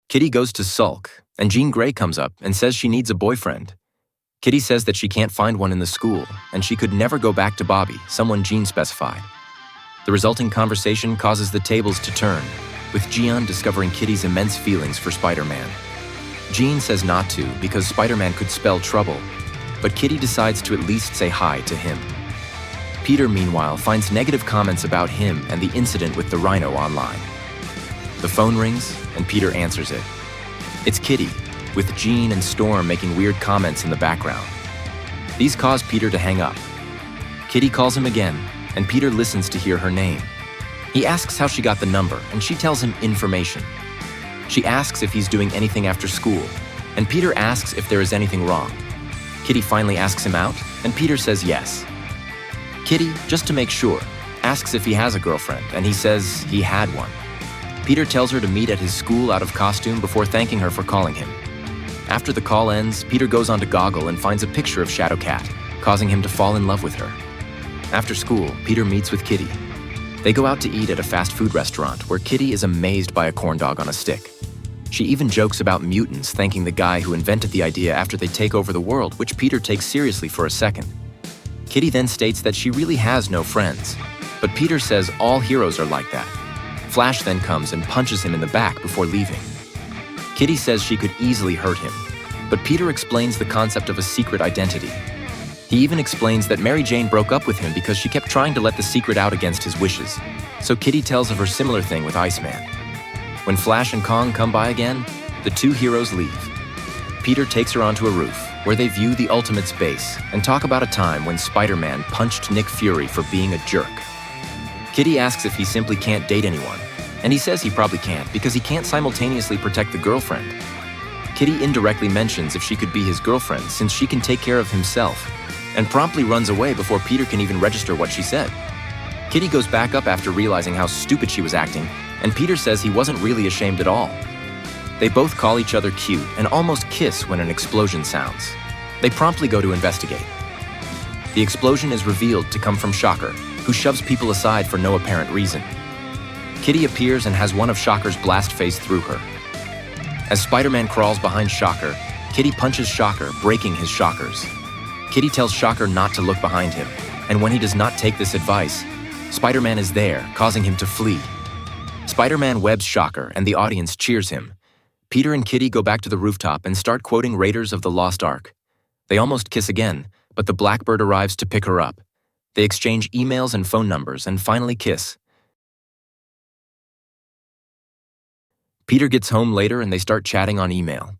Kitty goes to sulk, and Jean Grey comes up and says she needs a boyfriend. Kitty says that she can't find one in the school, and she could never go back to Bobby, someone Jean specified. The resulting conversation causes the tables to turn, with Jean discovering Kitty's immense feelings for Spider-Man. Jean says not to because Spider-Man could spell trouble, but Kitty decides to at least say hi to him. Peter, meanwhile, finds negative comments about him and the incident with the rhino online. The phone rings, and Peter answers it. It's Kitty, with Jean and Storm making weird comments in the background. These cause Peter to hang up. Kitty calls him again, and Peter listens to hear her name. He asks how she got the number, and she tells him information. She asks if he's doing anything after school, and Peter asks if there is anything wrong. Kitty finally asks him out, and Peter says yes. Kitty, just to make sure, asks if he has a girlfriend, and he says he had one. Peter tells her to meet at his school out of costume before thanking her for calling him. After the call ends, Peter goes on to Goggle and finds a picture of ShadowCat, causing him to fall in love with her. After school, Peter meets with Kitty. They go out to eat at a fast food restaurant where Kitty is amazed by a corn dog on a stick. She even jokes about mutants thanking the guy who invented the idea after they take over the world, which Peter takes seriously for a second. Kitty then states that she really has no friends, but Peter says all heroes are like that. Flash then comes and punches him in the back before leaving. Kitty says she could easily hurt him, but Peter explains the concept of a secret identity. He even explains that Mary Jane broke up with him because she kept trying to let the secret out against his wishes, so Kitty tells of her similar thing with Iceman. When Flash and Kong come by again, the two heroes leave. Peter takes her onto a roof, where they view the Ultimates base and talk about a time when Spider-Man punched Nick Fury for being a jerk. Kitty asks if he simply can't date anyone, and he says he probably can't because he can't simultaneously protect the girlfriend. Kitty indirectly mentions if she could be his girlfriend since she can take care of himself, and promptly runs away before Peter can even register what she said. Kitty goes back up after realizing how stupid she was acting, and Peter says he wasn't really ashamed at all. They both call each other cute and almost kiss when an explosion sounds. They promptly go to investigate. The explosion is revealed to come from Shocker, who shoves people aside for no apparent reason. Kitty appears and has one of Shocker's blast phase through her. As Spider-Man crawls behind Shocker, Kitty punches Shocker, breaking his shockers. Kitty tells Shocker not to look behind him, and when he does not take this advice, Spider-Man is there, causing him to flee. Spider-Man webs Shocker, and the audience cheers him. Peter and Kitty go back to the rooftop and start quoting Raiders of the Lost Ark. They almost kiss again, but the Blackbird arrives to pick her up. They exchange emails and phone numbers and finally kiss. Peter gets home later and they start chatting on email.